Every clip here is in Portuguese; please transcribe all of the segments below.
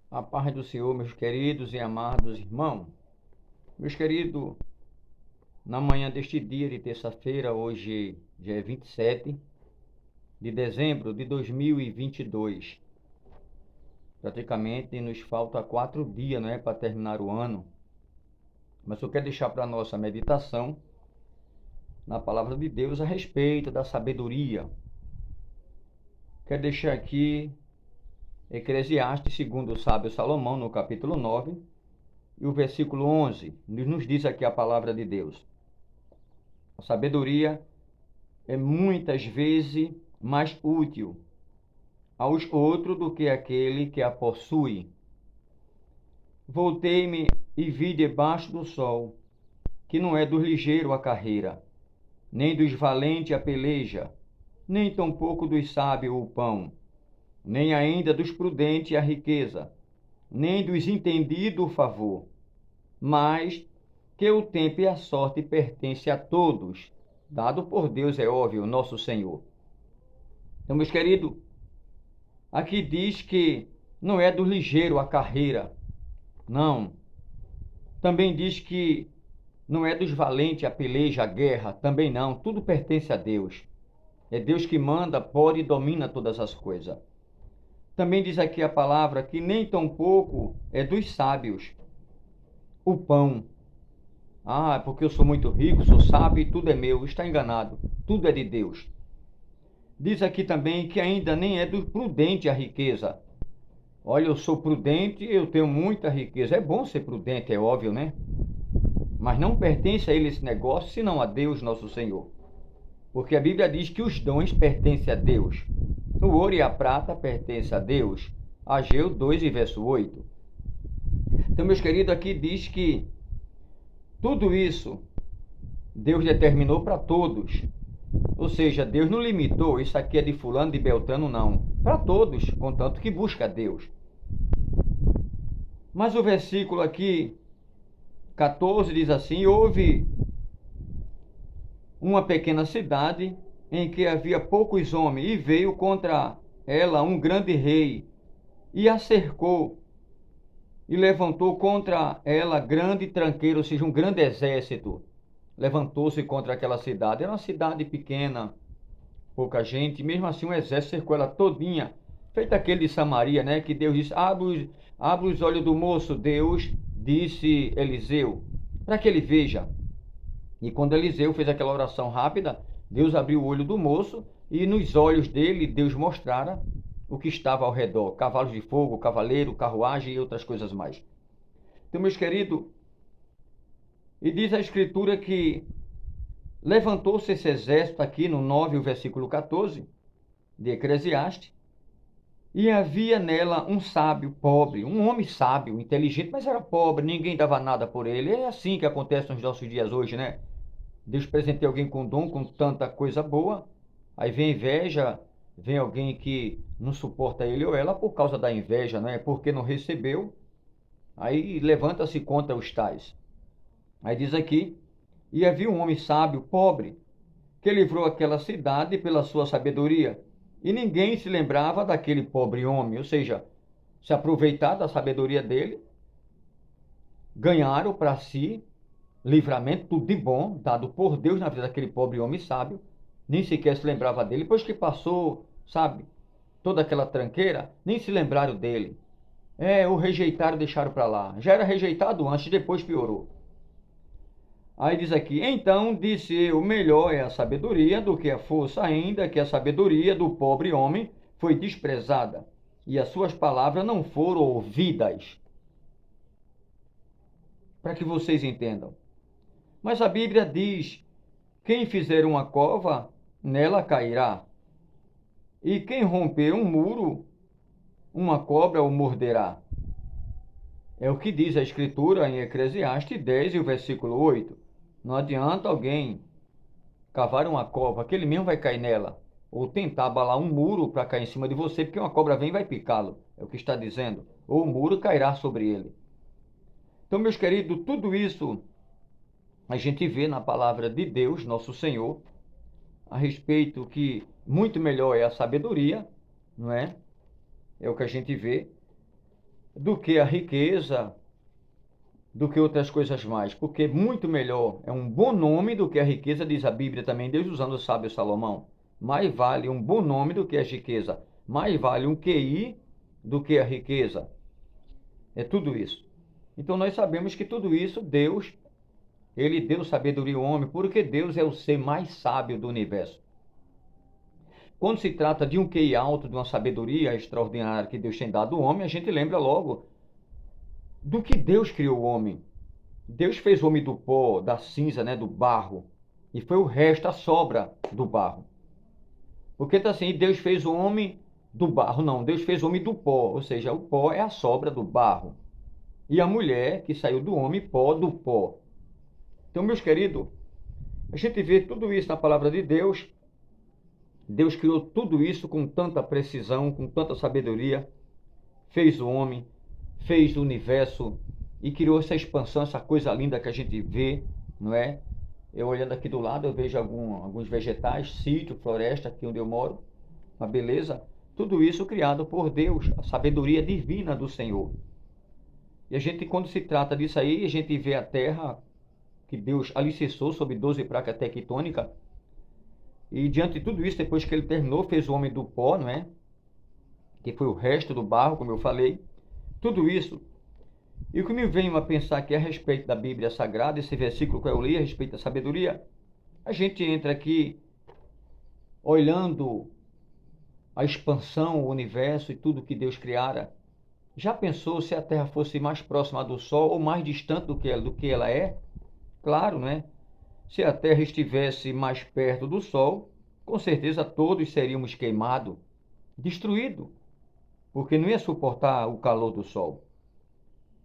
A paz do Senhor, meus queridos e amados irmãos. Meus queridos, na manhã deste dia de terça-feira, hoje já é 27 de dezembro de 2022. Praticamente nos falta 4 dias, não é, para terminar o ano. Mas eu quero deixar para a nossa meditação na palavra de Deus a respeito da sabedoria. Quero deixar aqui Eclesiastes, segundo o sábio Salomão, no capítulo 9, e o versículo 11, nos diz aqui a palavra de Deus. A sabedoria é muitas vezes mais útil aos outros do que aquele que a possui. Voltei-me e vi debaixo do sol que não é dos ligeiros a carreira, nem dos valentes a peleja, nem tampouco dos sábios o pão, nem ainda dos prudentes a riqueza, nem dos entendidos o favor, mas que o tempo e a sorte pertencem a todos, dado por Deus, é óbvio, nosso Senhor. Então, meus queridos, aqui diz que não é do ligeiro a carreira, não. Também diz que não é dos valentes a peleja, a guerra, também não. Tudo pertence a Deus. É Deus que manda, pode e domina todas as coisas. Também diz aqui a palavra que nem tampouco é dos sábios o pão. Ah, porque eu sou muito rico, sou sábio e tudo é meu. Está enganado. Tudo é de Deus. Diz aqui também que ainda nem é do prudente a riqueza. Olha, eu sou prudente, eu tenho muita riqueza. É bom ser prudente, é óbvio, né? Mas não pertence a ele esse negócio, senão a Deus, nosso Senhor. Porque a Bíblia diz que os dons pertencem a Deus. O ouro e a prata pertencem a Deus. Ageu 2 e verso 8. Então, meus queridos, aqui diz que tudo isso Deus determinou para todos. Ou seja, Deus não limitou, isso aqui é de fulano, de beltrano, não. Para todos, contanto que busca a Deus. Mas o versículo aqui, 14, diz assim: houve uma pequena cidade em que havia poucos homens, e veio contra ela um grande rei, e a cercou, e levantou contra ela grande tranqueiro, ou seja, um grande exército. Levantou-se contra aquela cidade. Era uma cidade pequena, pouca gente, mesmo assim um exército cercou ela todinha. Feito aquele de Samaria, né? Que Deus disse: abre os olhos do moço. Deus disse Eliseu, para que ele veja. E quando Eliseu fez aquela oração rápida, Deus abriu o olho do moço e nos olhos dele Deus mostrara o que estava ao redor: cavalos de fogo, cavaleiro, carruagem e outras coisas mais. Então, meus queridos, e diz a Escritura que levantou-se esse exército aqui no 9, o versículo 14 de Eclesiastes, e havia nela um sábio pobre, um homem sábio, inteligente, mas era pobre, ninguém dava nada por ele. É assim que acontece nos nossos dias hoje, né? Deus presenteia alguém com dom, com tanta coisa boa, aí vem inveja, vem alguém que não suporta ele ou ela por causa da inveja, né? Porque não recebeu, aí levanta-se contra os tais. Aí diz aqui: e havia um homem sábio, pobre, que livrou aquela cidade pela sua sabedoria, e ninguém se lembrava daquele pobre homem, ou seja, se aproveitar da sabedoria dele, ganharam para si livramento, tudo de bom, dado por Deus na vida daquele pobre homem sábio, nem sequer se lembrava dele. Depois que passou, sabe, toda aquela tranqueira, nem se lembraram dele. O rejeitaram, deixaram para lá. Já era rejeitado antes, depois piorou. Aí diz aqui: então disse eu, melhor é a sabedoria do que a força, ainda que a sabedoria do pobre homem foi desprezada, e as suas palavras não foram ouvidas. Para que vocês entendam. Mas a Bíblia diz: quem fizer uma cova, nela cairá. E quem romper um muro, uma cobra o morderá. É o que diz a Escritura em Eclesiastes 10 e o versículo 8. Não adianta alguém cavar uma cova, que ele mesmo vai cair nela. Ou tentar abalar um muro para cair em cima de você, porque uma cobra vem e vai picá-lo. É o que está dizendo. Ou o muro cairá sobre ele. Então, meus queridos, tudo isso a gente vê na palavra de Deus, nosso Senhor, a respeito que muito melhor é a sabedoria, não é? É o que a gente vê. do que a riqueza, do que outras coisas mais, porque muito melhor é um bom nome do que a riqueza, diz a Bíblia também, Deus usando o sábio Salomão. Mais vale um bom nome do que a riqueza, mais vale um QI do que a riqueza. É tudo isso. Então nós sabemos que tudo isso Deus, ele deu sabedoria ao homem, porque Deus é o ser mais sábio do universo. Quando se trata de um QI alto, de uma sabedoria extraordinária que Deus tem dado ao homem, a gente lembra logo do que Deus criou o homem. Deus fez o homem do pó, da cinza, né, do barro, e foi o resto, a sobra do barro. Porque está assim, Deus fez o homem do barro, não, Deus fez o homem do pó, ou seja, o pó é a sobra do barro. E a mulher que saiu do homem, pó do pó. Então, meus queridos, a gente vê tudo isso na palavra de Deus. Deus criou tudo isso com tanta precisão, com tanta sabedoria, fez o homem, fez o universo e criou essa expansão, essa coisa linda que a gente vê, não é? Eu olhando aqui do lado, eu vejo alguns vegetais, sítio, floresta, aqui onde eu moro, uma beleza. Tudo isso criado por Deus, a sabedoria divina do Senhor. E a gente, quando se trata disso aí, a gente vê a terra que Deus alicerçou sobre 12 placas tectônicas. E diante de tudo isso, depois que ele terminou, fez o homem do pó, não é? Que foi o resto do barro, como eu falei. Tudo isso. E o que me vem a pensar aqui a respeito da Bíblia Sagrada, esse versículo que eu li a respeito da sabedoria, a gente entra aqui olhando a expansão, o universo e tudo que Deus criara. Já pensou se a Terra fosse mais próxima do Sol ou mais distante do que ela é? Claro, né? Se a Terra estivesse mais perto do Sol, com certeza todos seríamos queimados, destruídos, porque não ia suportar o calor do Sol.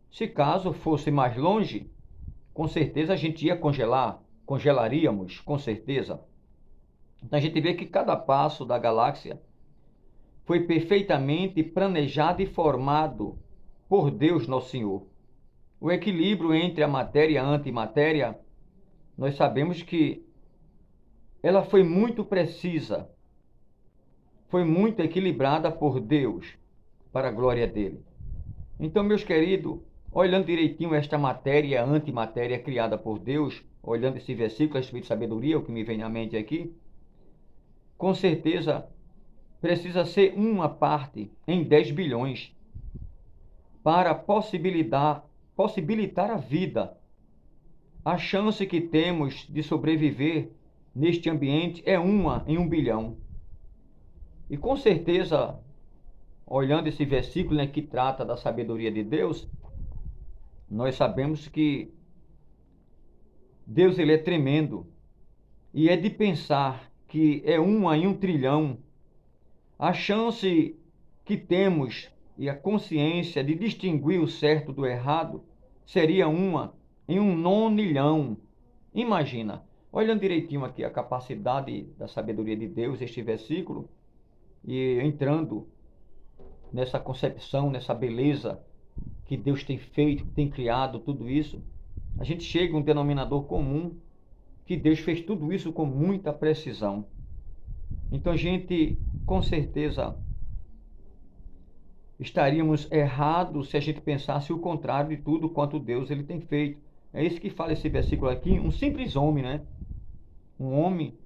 Se caso fosse mais longe, com certeza a gente ia congelaríamos, com certeza. Então a gente vê que cada passo da galáxia foi perfeitamente planejado e formado por Deus Nosso Senhor. O equilíbrio entre a matéria e a antimatéria, nós sabemos que ela foi muito precisa, foi muito equilibrada por Deus, para a glória dele. Então, meus queridos, olhando direitinho esta matéria e a antimatéria criada por Deus, olhando esse versículo a respeito de sabedoria, o que me vem à mente aqui, com certeza precisa ser uma parte em 10 bilhões para possibilitar a vida. A chance que temos de sobreviver neste ambiente é uma em 1 bilhão. E com certeza, olhando esse versículo, né, que trata da sabedoria de Deus, nós sabemos que Deus, ele é tremendo. E é de pensar que é uma em 1 trilhão. A chance que temos e a consciência de distinguir o certo do errado seria uma em 1 nonilhão. Imagina, olhando direitinho aqui a capacidade da sabedoria de Deus, este versículo, e entrando nessa concepção, nessa beleza que Deus tem feito, tem criado, tudo isso, a gente chega a um denominador comum, que Deus fez tudo isso com muita precisão. Então a gente, com certeza, estaríamos errados se a gente pensasse o contrário de tudo quanto Deus ele tem feito. É isso que fala esse versículo aqui, um simples homem, né? Um homem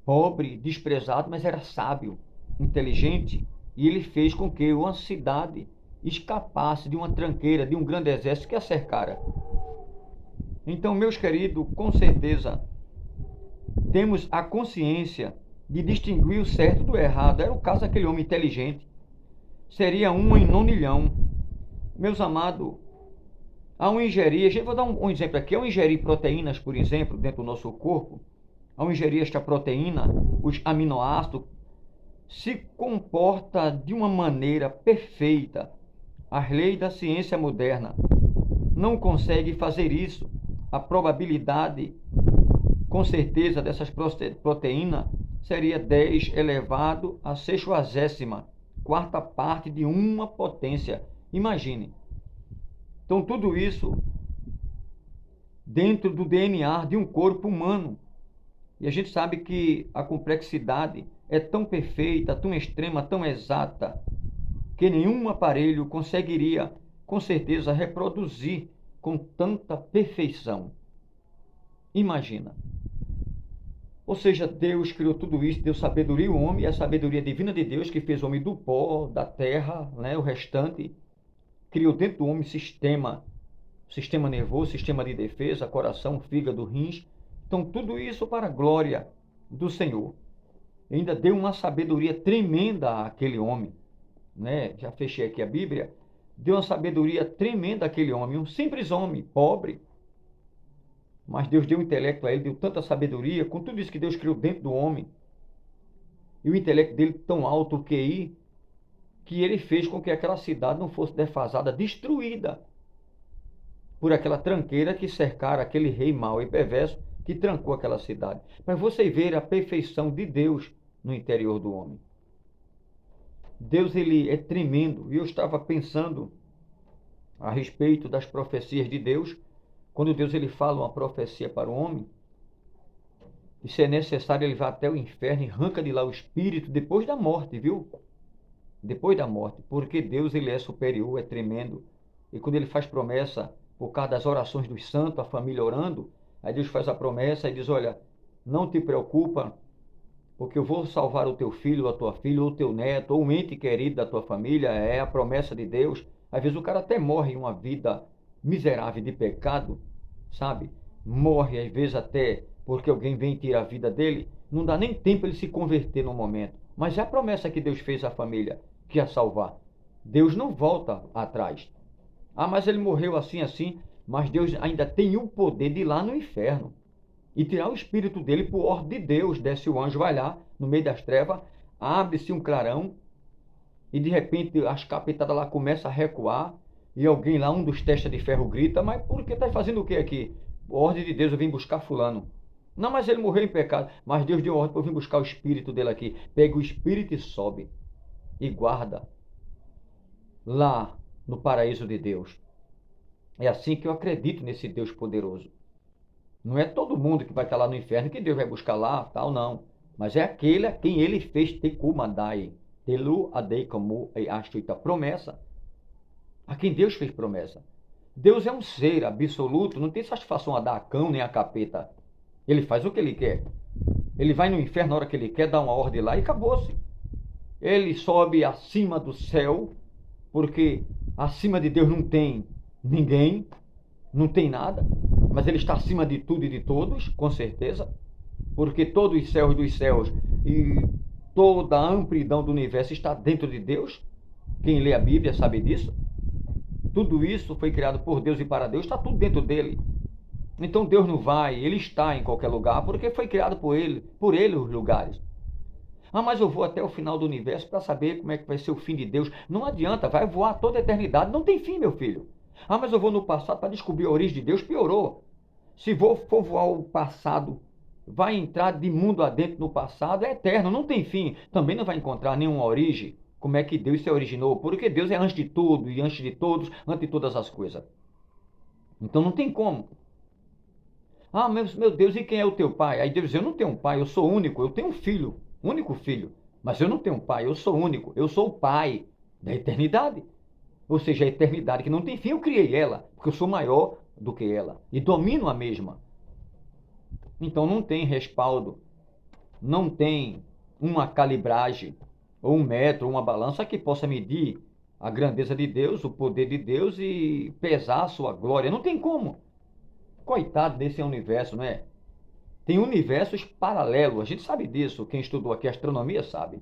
pobre, desprezado, mas era sábio, inteligente, e ele fez com que uma cidade escapasse de uma tranqueira, de um grande exército que a cercara. Então, meus queridos, com certeza, temos a consciência de distinguir o certo do errado. Era o caso daquele homem inteligente. Seria uma em nonilhão. Meus amados, ao ingerir, vou dar um exemplo aqui, ao ingerir proteínas, por exemplo, dentro do nosso corpo, ao ingerir esta proteína, os aminoácidos, se comporta de uma maneira perfeita. As leis da ciência moderna não conseguem fazer isso. A probabilidade, com certeza, dessas proteínas seria 10 elevado a 60ª quarta parte de uma potência. Imagine. Então, tudo isso dentro do DNA de um corpo humano. E a gente sabe que a complexidade é tão perfeita, tão extrema, tão exata, que nenhum aparelho conseguiria, com certeza, reproduzir com tanta perfeição. Imagina. Ou seja, Deus criou tudo isso, deu sabedoria ao homem, e a sabedoria divina de Deus que fez o homem do pó, da terra, né, o restante, criou dentro do homem sistema nervoso, sistema de defesa, coração, fígado, rins. Então, tudo isso para a glória do Senhor. Ainda deu uma sabedoria tremenda àquele homem, né? Já fechei aqui a Bíblia. Deu uma sabedoria tremenda àquele homem, um simples homem, pobre. Mas Deus deu um intelecto a ele, deu tanta sabedoria, com tudo isso que Deus criou dentro do homem. E o intelecto dele tão alto, o QI, que ele fez com que aquela cidade não fosse defasada, destruída por aquela tranqueira que cercara aquele rei mau e perverso que trancou aquela cidade. Para você ver a perfeição de Deus no interior do homem. Deus, ele é tremendo. E eu estava pensando a respeito das profecias de Deus. Quando Deus ele fala uma profecia para o homem, e se é necessário, ele vai até o inferno e arranca de lá o espírito depois da morte, viu? Depois da morte. Porque Deus ele é superior, é tremendo. E quando ele faz promessa, por causa das orações dos santos, a família orando, aí Deus faz a promessa e diz, olha, não te preocupa, porque eu vou salvar o teu filho, a tua filha, ou o teu neto, ou um ente querido da tua família, é a promessa de Deus. Às vezes o cara até morre em uma vida miserável de pecado, sabe? Morre às vezes até porque alguém vem tirar a vida dele, não dá nem tempo ele se converter no momento. Mas é a promessa que Deus fez à família, que ia salvar. Deus não volta atrás. Ah, mas ele morreu assim, mas Deus ainda tem o poder de ir lá no inferno e tirar o espírito dele por ordem de Deus. Desce o anjo, vai lá, no meio das trevas, abre-se um clarão e de repente as capetadas lá começam a recuar e alguém lá, um dos testas de ferro, grita, mas por que está fazendo o que aqui? Ordem de Deus, eu vim buscar fulano. Não, mas ele morreu em pecado. Mas Deus deu ordem para eu vir buscar o espírito dele aqui. Pega o espírito e sobe e guarda lá no paraíso de Deus. É assim que eu acredito nesse Deus poderoso. Não é todo mundo que vai estar lá no inferno que Deus vai buscar lá, tal, não. Mas é aquele a quem ele fez tecumadai, telu adei como astuita, promessa. A quem Deus fez promessa. Deus é um ser absoluto, não tem satisfação a dar a cão nem a capeta. Ele faz o que ele quer. Ele vai no inferno na hora que ele quer, dá uma ordem lá e acabou-se. Ele sobe acima do céu, porque acima de Deus não tem ninguém, não tem nada, mas ele está acima de tudo e de todos, com certeza, porque todos os céus dos céus e toda a amplidão do universo está dentro de Deus. Quem lê a Bíblia sabe disso. Tudo isso foi criado por Deus e para Deus, está tudo dentro dele. Então Deus não vai, ele está em qualquer lugar, porque foi criado por ele os lugares. Ah, mas eu vou até o final do universo para saber como é que vai ser o fim de Deus. Não adianta, vai voar toda a eternidade, não tem fim, meu filho. Ah, mas eu vou no passado para descobrir a origem de Deus, piorou. Se for voar o passado, vai entrar de mundo adentro no passado, é eterno, não tem fim. Também não vai encontrar nenhuma origem, como é que Deus se originou, porque Deus é antes de tudo e antes de todos, antes de todas as coisas. Então não tem como. Ah, meu Deus, e quem é o teu pai? Aí Deus diz, eu não tenho um pai, eu sou único, eu tenho um filho, único filho. Mas eu não tenho um pai, eu sou único, eu sou o pai da eternidade. Ou seja, a eternidade que não tem fim, eu criei ela, porque eu sou maior do que ela e domino a mesma. Então não tem respaldo, não tem uma calibragem, ou um metro, ou uma balança que possa medir a grandeza de Deus, o poder de Deus e pesar a sua glória. Não tem como. Coitado desse universo, não é? Tem universos paralelos, a gente sabe disso, quem estudou aqui astronomia sabe,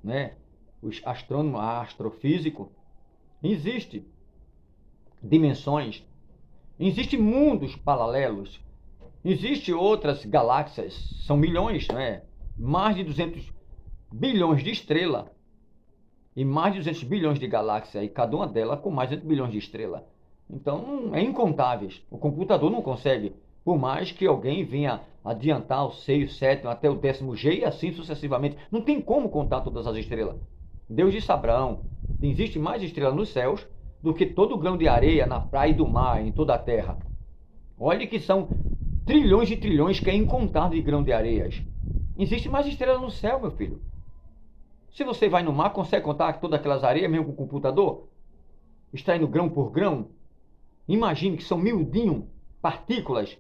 né? Os astrônomos, astrofísico, existe dimensões, existem mundos paralelos, existem outras galáxias, são milhões, não é? Mais de 200 bilhões de estrelas e mais de 200 bilhões de galáxias, e cada uma delas com mais de 200 bilhões de estrelas. Então, é incontáveis. O computador não consegue, por mais que alguém venha adiantar o 6, o 7, até o 10º G e assim sucessivamente. Não tem como contar todas as estrelas. Deus disse a Abraão, existe mais estrelas nos céus do que todo grão de areia na praia e do mar, em toda a terra. Olhe que são trilhões e trilhões, que é incontável de grão de areias. Existe mais estrelas no céu, meu filho. Se você vai no mar, consegue contar todas aquelas areias mesmo com o computador? Extraindo grão por grão? Imagine que são miudinho, partículas.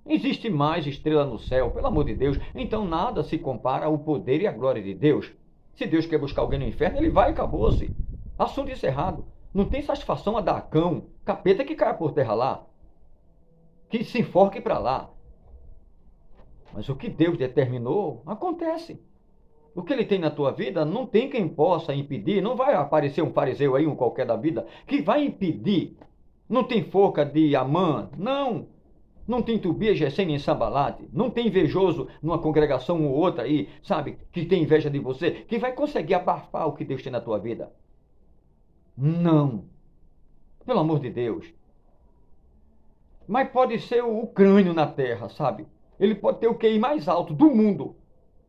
Existe mais estrela no céu, pelo amor de Deus. Então nada se compara ao poder e à glória de Deus. Se Deus quer buscar alguém no inferno, ele vai e acabou-se. Assunto encerrado. Não tem satisfação a dar cão, capeta que caia por terra lá. Que se enforque para lá. Mas o que Deus determinou, acontece. O que ele tem na tua vida, não tem quem possa impedir. Não vai aparecer um fariseu aí, um qualquer da vida, que vai impedir. Não tem forca de Amã, não. Não tem Tobias, Gesem nem Sambalate. Não tem invejoso numa congregação ou outra aí, sabe, que tem inveja de você, que vai conseguir abafar o que Deus tem na tua vida. Não. Pelo amor de Deus. Mas pode ser o crânio na terra, sabe? Ele pode ter o QI mais alto do mundo.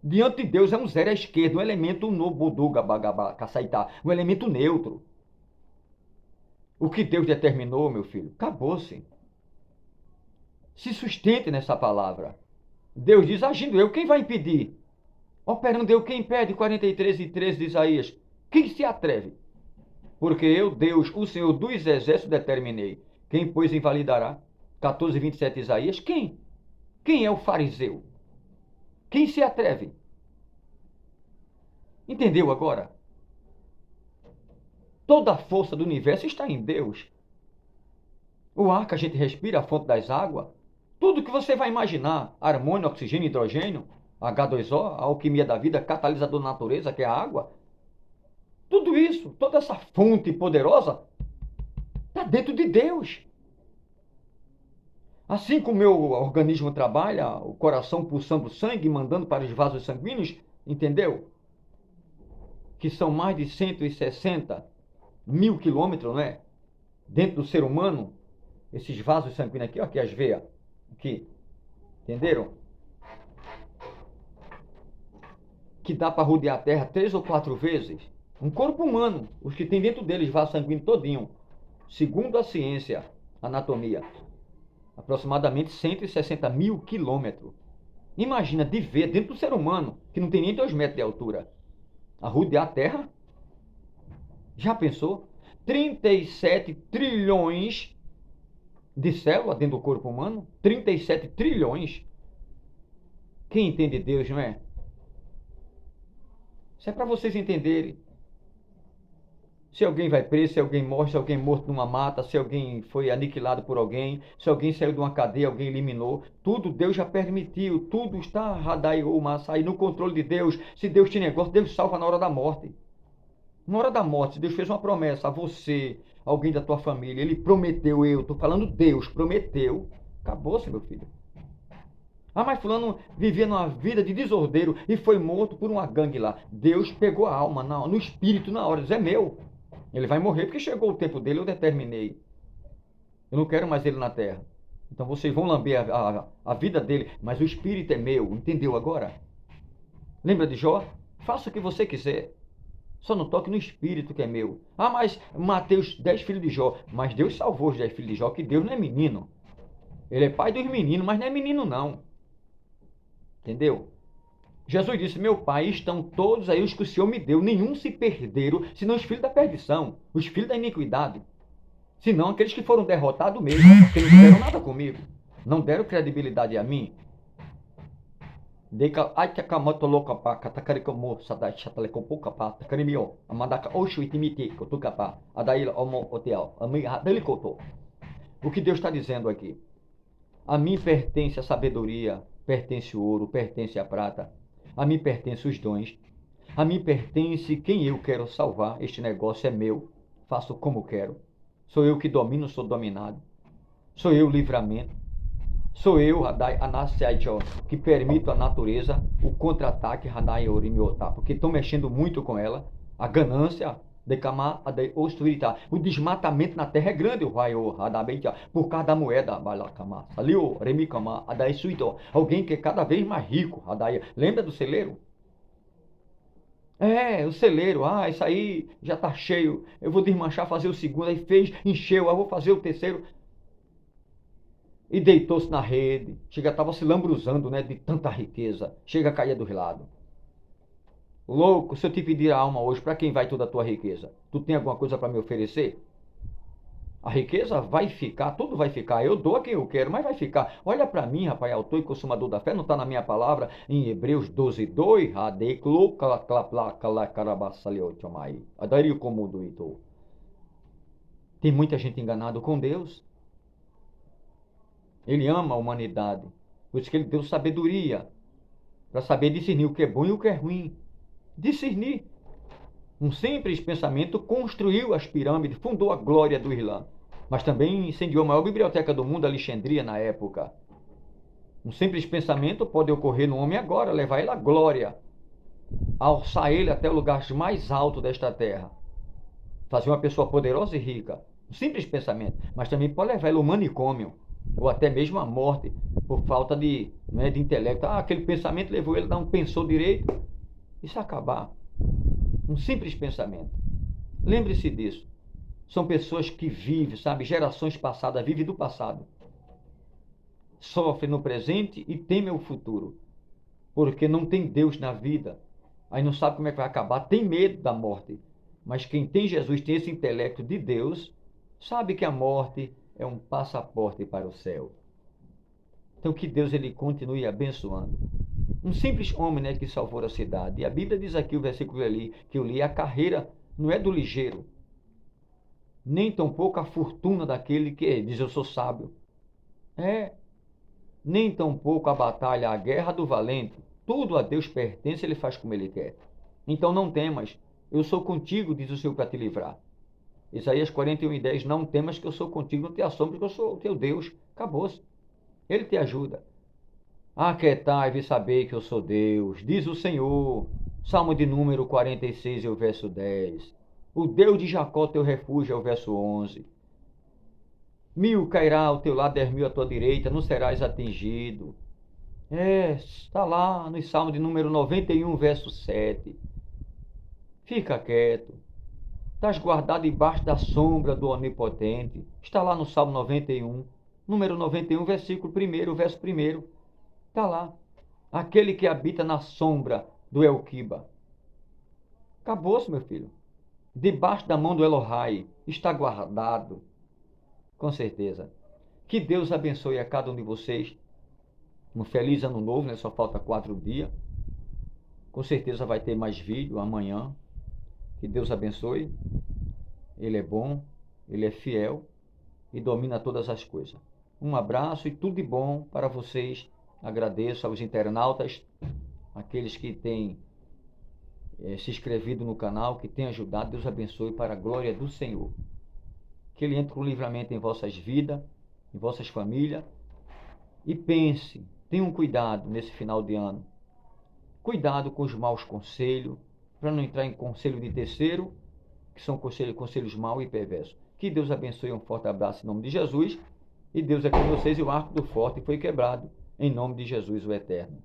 Diante de Deus é um zero à esquerda, um elemento no Buduga Bagabá, Caçaitá, um elemento neutro. O que Deus determinou, meu filho, acabou-se. Se sustente nessa palavra. Deus diz, agindo eu, quem vai impedir? Operando eu, quem impede? 43:13 de Isaías. Quem se atreve? Porque eu, Deus, o Senhor dos Exércitos, determinei. Quem, pois, invalidará? 14:27 de Isaías. Quem? Quem é o fariseu? Quem se atreve? Entendeu agora? Toda a força do universo está em Deus. O ar que a gente respira, a fonte das águas, tudo que você vai imaginar, harmônio, oxigênio, hidrogênio, H2O, a alquimia da vida, catalisador da natureza, que é a água, tudo isso, toda essa fonte poderosa, está dentro de Deus. Assim como o meu organismo trabalha, o coração pulsando sangue, mandando para os vasos sanguíneos, entendeu? Que são mais de 160 mil quilômetros, não é? Dentro do ser humano, esses vasos sanguíneos aqui, ó, aqui as veias, aqui, entenderam? Que dá para rodear a Terra 3 ou 4 vezes. Um corpo humano, os que tem dentro deles vaso sanguíneo todinho, segundo a ciência, anatomia, aproximadamente 160 mil quilômetros. Imagina de ver dentro do ser humano, que não tem nem 2 metros de altura, a rodear a Terra. Já pensou? 37 trilhões de células dentro do corpo humano. 37 trilhões. Quem entende Deus, não é? Isso é para vocês entenderem. Se alguém vai preso, se alguém morre, se alguém é morto numa mata, se alguém foi aniquilado por alguém, se alguém saiu de uma cadeia, alguém eliminou, tudo Deus já permitiu, tudo está Radai ou Massai no controle de Deus. Se Deus tem negócio, Deus salva na hora da morte. Na hora da morte, se Deus fez uma promessa a você, alguém da tua família, ele prometeu, eu estou falando Deus, prometeu, acabou-se, meu filho. Ah, mas fulano vivia numa vida de desordeiro e foi morto por uma gangue lá. Deus pegou a alma no espírito na hora, diz, é meu. Ele vai morrer porque chegou o tempo dele, eu determinei. Eu não quero mais ele na terra. Então vocês vão lamber a vida dele, mas o espírito é meu, entendeu agora? Lembra de Jó? Faça o que você quiser. Só não toque no espírito que é meu. Ah, mas matei os 10 filhos de Jó. Mas Deus salvou os 10 filhos de Jó, que Deus não é menino. Ele é pai dos meninos, mas não é menino não. Entendeu? Jesus disse, meu pai, estão todos aí os que o Senhor me deu. Nenhum se perderam, senão os filhos da perdição, os filhos da iniquidade. Senão aqueles que foram derrotados mesmo, que não fizeram nada comigo. Não deram credibilidade a mim. Deka aika kamato loka pa katakari komo sadai chatale kompoka pa takari mio amadaka oshu itimite kotuka pa adaila omo hotel ami hadeli koto. O que Deus está dizendo aqui? A mim pertence a sabedoria, pertence o ouro, pertence a prata, a mim pertence os dons, a mim pertence quem eu quero salvar. Este negócio é meu, faço como quero. Sou eu que domino, sou dominado. Sou eu o livramento. Sou eu, Hadai Anasiaicho, que permito à natureza o contra-ataque, Hadai Orimiota, porque estão mexendo muito com ela. A ganância, Dekama, Hadai Ostuirita. O desmatamento na terra é grande, o Raio, Hadabeitia, por causa da moeda, Balakama, Salio, Remikama, Hadai Suito. Alguém que é cada vez mais rico, Hadai. Lembra do celeiro? É, o celeiro, isso aí já está cheio. Eu vou desmanchar, fazer o segundo, aí fez, encheu, eu vou fazer o terceiro. E deitou-se na rede, chega, estava se lambruzando, né, de tanta riqueza, chega a cair dos lados. Louco, se eu te pedir a alma hoje, para quem vai toda a tua riqueza? Tu tem alguma coisa para me oferecer? A riqueza vai ficar, tudo vai ficar. Eu dou a quem eu quero, mas vai ficar. Olha para mim, rapaz, autor e consumador da fé, não está na minha palavra, em Hebreus 12:2. Tem muita gente enganada com Deus. Ele ama a humanidade. Por isso que ele deu sabedoria para saber discernir o que é bom e o que é ruim. Discernir. Um simples pensamento construiu as pirâmides, fundou a glória do Islã, mas também incendiou a maior biblioteca do mundo, Alexandria, na época. Um simples pensamento pode ocorrer no homem agora, levar ele à glória, alçar ele até o lugar mais alto desta terra, fazer uma pessoa poderosa e rica. Um simples pensamento, mas também pode levar ele ao manicômio, ou até mesmo à morte, por falta de intelecto. Aquele pensamento levou ele a dar um pensou direito, isso acabar. Um simples pensamento. Lembre-se disso. São pessoas que vivem, sabe, gerações passadas, vivem do passado. Sofrem no presente e temem o futuro. Porque não tem Deus na vida. Aí não sabe como é que vai acabar, tem medo da morte. Mas quem tem Jesus, tem esse intelecto de Deus, sabe que a morte é um passaporte para o céu. Então que Deus ele continue abençoando. Um simples homem, que salvou a cidade. E a Bíblia diz aqui, o versículo ali, que eu li, a carreira não é do ligeiro, nem tampouco a fortuna daquele que diz eu sou sábio. Nem tampouco a batalha, a guerra do valente. Tudo a Deus pertence, ele faz como ele quer. Então não temas, eu sou contigo, diz o Senhor, para te livrar. Isaías 41:10, não temas que eu sou contigo, não te assombres que eu sou o teu Deus. Acabou-se. Ele te ajuda. Aquietai e sabei que eu sou Deus, diz o Senhor. Salmo de número 46, o verso 10. O Deus de Jacó, teu refúgio, é o verso 11. 1000 cairá ao teu lado, 10.000 à tua direita, não serás atingido. Está lá no Salmo de número 91, verso 7. Fica quieto. Estás guardado debaixo da sombra do Onipotente. Está lá no Salmo 91, número 91, versículo 1, verso 1. Está lá. Aquele que habita na sombra do Elquiba. Acabou-se, meu filho. Debaixo da mão do Elohai. Está guardado. Com certeza. Que Deus abençoe a cada um de vocês. Um feliz ano novo, Só falta 4 dias. Com certeza vai ter mais vídeo amanhã. Que Deus abençoe. Ele é bom, Ele é fiel e domina todas as coisas. Um abraço e tudo de bom para vocês. Agradeço aos internautas, aqueles que têm se inscrevido no canal, que têm ajudado. Deus abençoe para a glória do Senhor. Que Ele entre com livramento em vossas vidas, em vossas famílias. E pense, tenham cuidado nesse final de ano. Cuidado com os maus conselhos, para não entrar em conselho de terceiro, que são conselhos maus e perversos. Que Deus abençoe, um forte abraço em nome de Jesus. E Deus é com vocês, e o arco do forte foi quebrado, em nome de Jesus o Eterno.